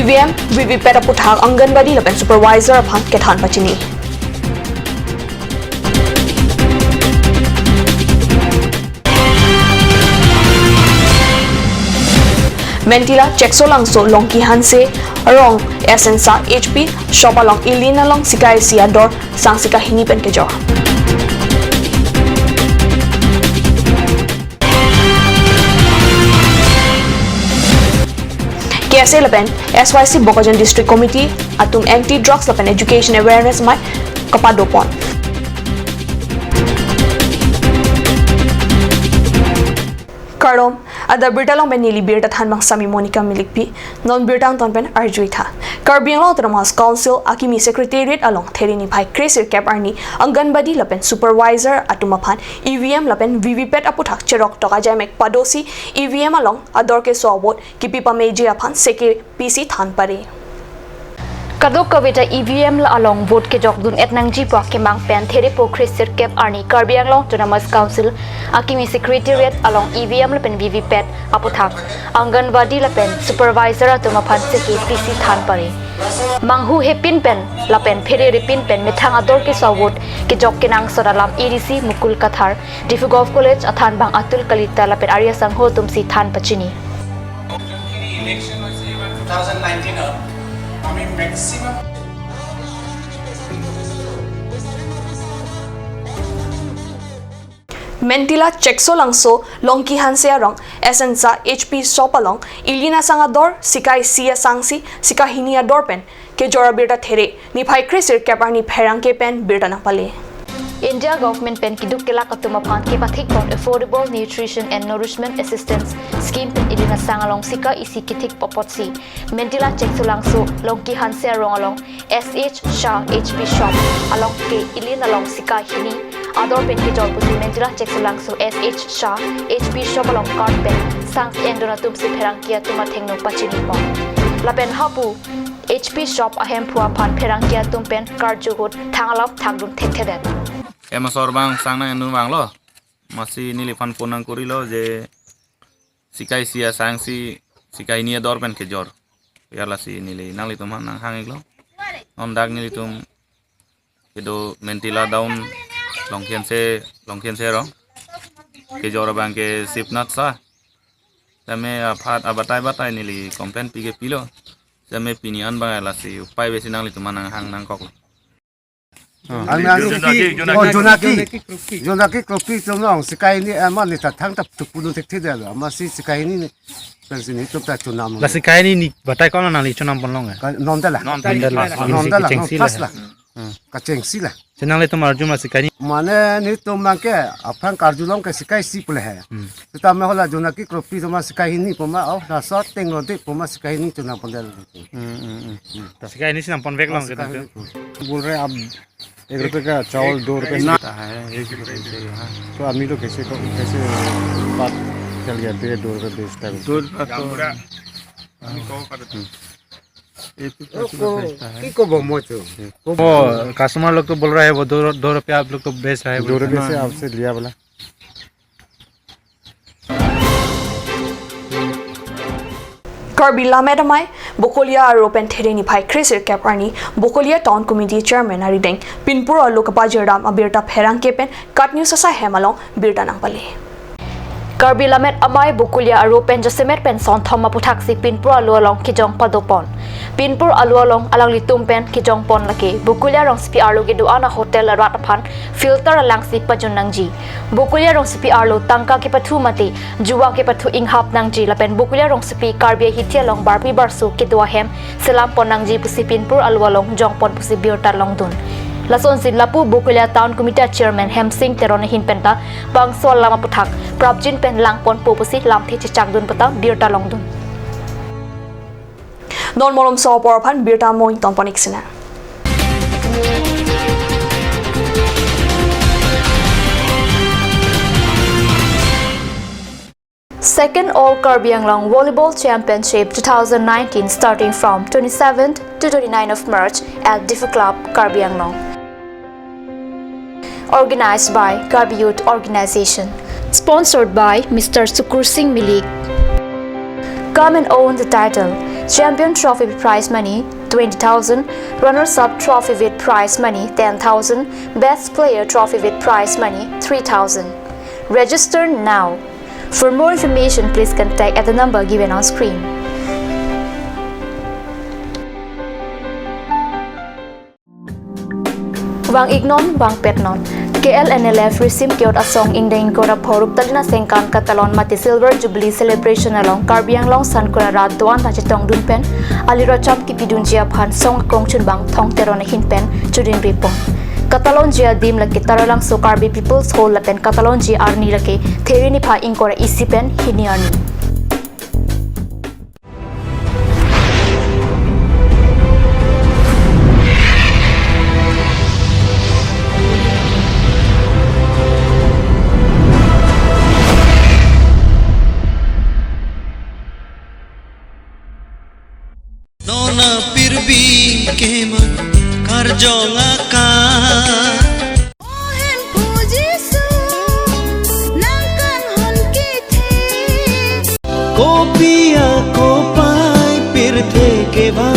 EVM VVPAT aputhak Anganwadi lapen supervisor aphan kethan pachini. Mentila Cheksolangso Longki Hanse Arong Esensa HP Shopalong Ilina Long Sikai Siador Sangsika Hinipen Kejor. KSA lapen SYC Bokajan District Committee atum anti-drugs lapen education awareness mai kapadopon. Karom ada bertalong benili birta than mang sami Monica Milikpi non birtang ton pen arjuitha Karbiang Long Tramas Council Akimi Secretariat along Therini Pai Cresir Cap Arni Anganwadi lapen supervisor atumapan EVM lapen VVPAT aputhak cherok toka jamek padosi EVM along ador ke swabot kipi pameji apan seke PC than pare Kadok kawita EVM la along vote ke jok dun etnang jipa ke mang pen there po Cresir Cap Arni Karbiang Long Tramas Council Akimi Secretariat along EVM lapen VVPAT aputhak Anganwadi lapen supervisor atumapan seke PC than pare Manghu hepin pen lapen phere repin pen mithang ador ke sawot ke jok kenang sodalam EDC Mukul Kathar Difu Golf College athan bang Atul Kalita lapen Arya Sangho tumsi than pachini election was 2019 maximum Mentila Cheksolangso Longki Hanse Arong Esensa HP Shopalong Ilina Sangador Sikai Sia Sangsi Sika Hinia Dorpen Kejora Birta There Nipai Cresir Kaparni Perangke Pen Birta Napale India government pen kiduk kelak atumapan ke pathik pon affordable nutrition and nourishment assistance scheme pen ilina sangalong sika isi kitik popotsi mentila Cheksolangso Longki Hanse Arong along SH Shah HP shop along ke ilina long sika hini ador pen ke jor pusi mentila Cheksolangso SH Shah HP shop along card pen sang endona tumsi perangkia tumathengno pachini pon lapen hapu HP shop ahem phua phan perangkia tumpen card juhut thangalap thangdun thekthedet Ema sorbang sangna enu banglo masih nilifan ponang kurilo je sikai sia sangsi sikai nia dorpen ke jor yala si nili nang litum nang hangiglo on dag nilitum kedo mentila down longkian se ro ke jor bang ke sipnat sa tame aphat abatai nili kompen pige pilo tame pinian bang yala si upai besi nang litum nang hang nang kok Jonaki kropi tolong sekai ni aman ni tatang tap tupunu tekti dah lo masih sekai ni pensi ni tu tak tunam lah sekai ni batai kau nang li tunam ponlong ya non dah lah pas lah kacengsi lah senang le tu marjum lah sekai ni mana ni tu mangke apa karjulong ke sekai si pula hai tetapi hola jonaki kropi tu mas sekai ni puma oh nasot tengok dek puma sekai ni tunam pondal sekai ni sinam pon vek long kita बोल रहे आप 1 रुपए का चावल 2 रुपए मिलता है 1 रुपए से यहाँ तो आदमी लोग कैसे बात चल गया 2 रुपए बेचता है 2 रुपए कस्टमर लोग तो बोल रहा है वो 2 रुपए आप लोग तो बेच रहा है 2 रुपए से आपसे लिया बोला Karbila Medamai, Bokolia Ropen Thereni Pai Cresir Kaparni, Bokolia Town Committee Chairman Arideng, Pinpura Lokapajiram Abirta Perang Kepen, Kat News Asa Hemalong, Birta Nangpale. Karbila Med Amai Bokolia Ropen Josemet Pen Son Thoma Putaksi Pinpura Lualong Kijong Padopon. Pinpur Alualong Alang Litumpen Kijong Pon Lake, Bokolia Rong CPR Lo Giduana Hotel Ratapan, Filter Alang Si Pajunangji. Bokolia Rong CPR Lo Tangka Kipatu Mati, Juwa Kipatu Inghap Nangji Lapen Bokolia Rong CP Karbia Hitia Long Barpi Barsu Kidua Hem, Selam Ponangji Pusi Pinpur Alualong Jong Pon Pusi Birta Longdun. Lason sin Lapu Bokolia Town Committee Chairman Hem Singh Teronehin Penta, Bang Sol Lama Puthak, Prabjin Pen Lang Pon Pupusi Lam Thi Changdun Pata, Birta Longdun. Non molom so porpan Birta Moing Ton Poniksina. Second All Karbiang Long Volleyball Championship 2019 starting from 27th to 29th of March at Difu Club, Karbiang Long. Organized by Karbi Youth Organization. Sponsored by Mr. Sukur Singh Milik. Come and own the title. Champion trophy with prize money 20,000, runners-up trophy with prize money 10,000, best player trophy with prize money 3,000. Register now. For more information, please contact at the number given on screen. Wang ignon, wang petnon. KLNLF received Kyot Asong Indeng Kora Porup Talina Sengkan Katalon Mati Silver Jubilee Celebration along Karbiang Long San Kora Raduan Tachetong Dunpen, Alira Cham Kipidun Jiaphan Song Kong Chunbang Tong Terona Hinpen, Chudin Ripon. Katalon Jia Dim Laki Taralang So Karbi People's Whole Laten Katalon Jia Arni Laki, Terini Pa Inkora Isipen, Hiniarni. Nona pirbi keman karjonga ka Ohen pujisu nangkan hon kithe kopia kopai pirthe ke ba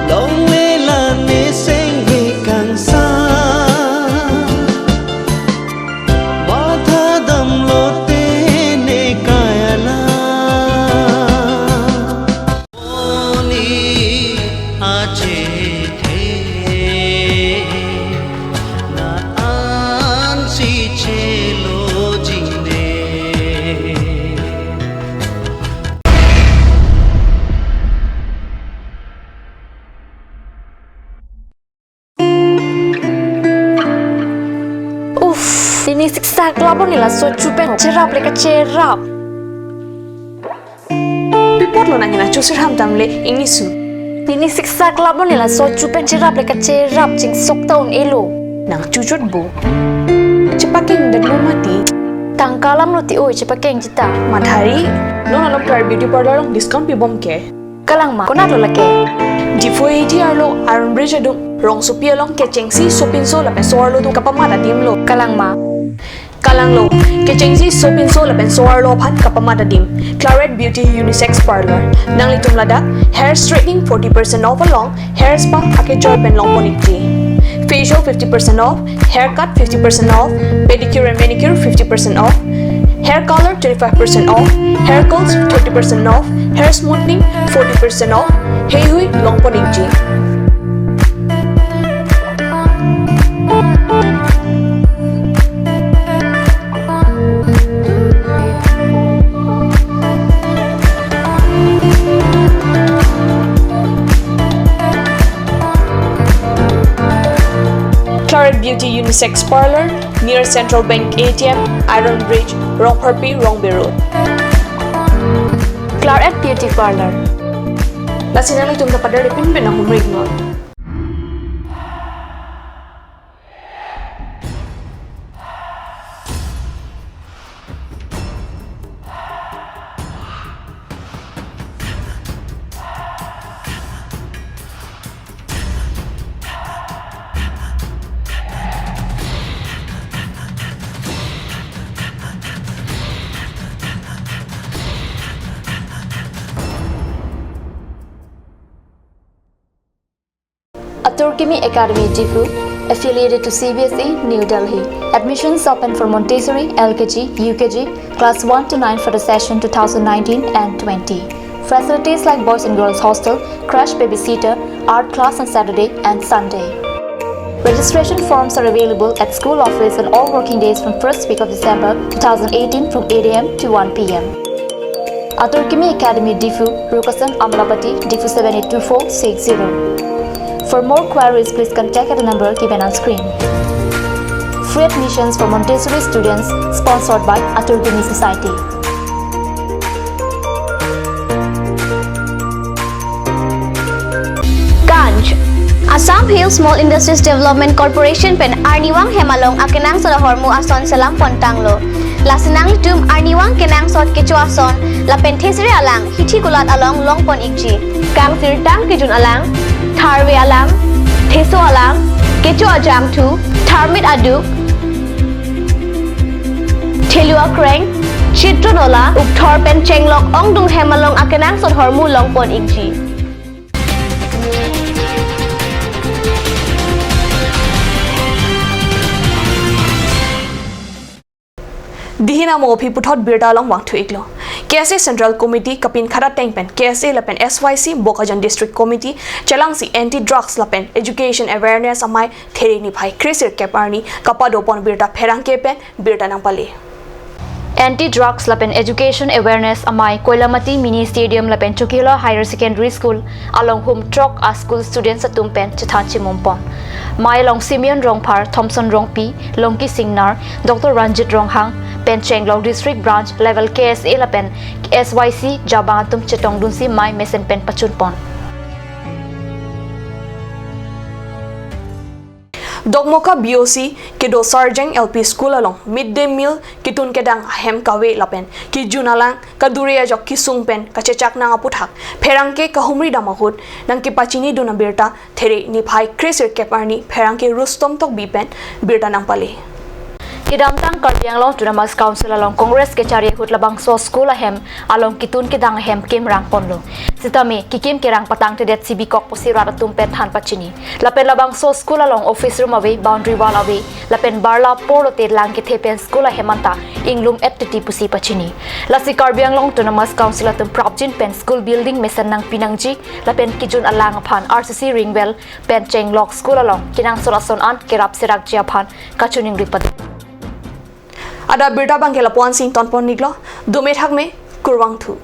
long lela ne senghe kang sa batha dam lote ne kayala Ini siksa kelapa nila so cupen cerap leka cerap. Pipot lo nanya na chusir ham tamle ini su. Ini siksa kelapa nila so cupen cerap leka cerap cing sok tahun elo. Nang cucut bu. Cepaking dan lo mati. Tangkalam lo ti oi cepakeng cita. Madhari, lo nalom tar beauty parlor long discount pi bom ke. Kalang ma konat lo lake. Difo ATR lo Iron Bridge adung rong supia long ke chengsi sopin so la pensor lo tu kapamata dim lo. Kalang ma. Kalang lo, ke chengsi sopin so la pensor lo phat kapamata dim. Claret Beauty Unisex Parlor. Nang litum lada, hair straightening 40% off along, hair spa ake joy pen long ponikti. Facial 50% off, haircut 50% off, pedicure and manicure 50% off, hair color 25% off, hair curls 30% off, hair smoothing 40% off, hey hui long ponikti. Claret Beauty Unisex Parlor near Central Bank ATM, Iron Bridge, Rongparpi, Rongbe Road. Claret Beauty Parlor. Lasinang itong kapadar ipin pinang humrignol. Turkimi Academy Jifu, affiliated to CBSE, New Delhi. Admissions open for Montessori, LKG, UKG, class 1 to 9 for the session 2019 and 20. Facilities like boys and girls hostel, crash babysitter, art class on Saturday and Sunday. Registration forms are available at school office on all working days from 1st week of December 2018 from 8 AM to 1 PM. Turkimi Academy Difu, Rukasan Amlapati, Difu 782460. For more queries, please contact at the number given on screen. Free admissions for Montessori students, sponsored by Turkimi Society. Ganj Assam Hill Small Industries Development Corporation pen Arniwang Hemalong akenang sa hormu ason salam pontanglo. Lasinang tum Arniwang kenang sot kecuason la pentesri alang hiti kulat along long pon ikji. Kang sirtang kijun alang Tharwe alang, Theso alang, Kecho ajam tu, Tharmit aduk, Thelua kreng, Chitronola ukthor pen chenglok ongdung hemalong akenang sot hormu longpon ingji. Dihina mo phi puthot birda long wang thuiklo KSA Central Committee kapin khara tengpen KSA lapen SYC Bokajan District Committee chalang si anti drugs lapen education awareness amai theri ni phai krisir keparni kapado pon birda pherang kepen birda nang pali Anti-drugs lapen education awareness amai Koilamati mini stadium lapen Chukila Higher Secondary School along home truck a school students atum pen chithanchi mumpon mai long Simeon Rongphar Thompson Rongpi Longki Singnar Dr. Ranjit Ronghang pen Chenglong District Branch level KSA lapen SYC Jabang atum chetong dunsi mai mesen pen pachun pon Dogmoka BOC Kedo Sarjeng LP School along midday meal kitun kedang hem kawe lapen ki junalang kaduria jok kisung pen kachechak nang aputhak pherangke kahumri damahut nang ki pachini duna birta there ni phai krisir keparni pherangke rustom tok bipen birta nang pale Idamtang Karbianglong Tunamas Council along Congress ke cari hut labang so school ahem along kitun kedang ahem kim rang ponlo. Sitami kikim kirang patang tedet sibi kok posirara tumpet han pachini. Lapen labang so school along office room away boundary wall away lapen barla polo te lang ke thepen school ahemanta inglum etiti pusi pachini. Lasi Karbianglong Tunamas Council atum propjin pen school building mesan nang pinangji lapen kijun alang aphan RCC Ringwell pen Chenglok school along kinang solason an kerap serak jiaphan kachuning ripad. Ada birda bangkela puan sing ton pon niglo dume thak me kurwang thu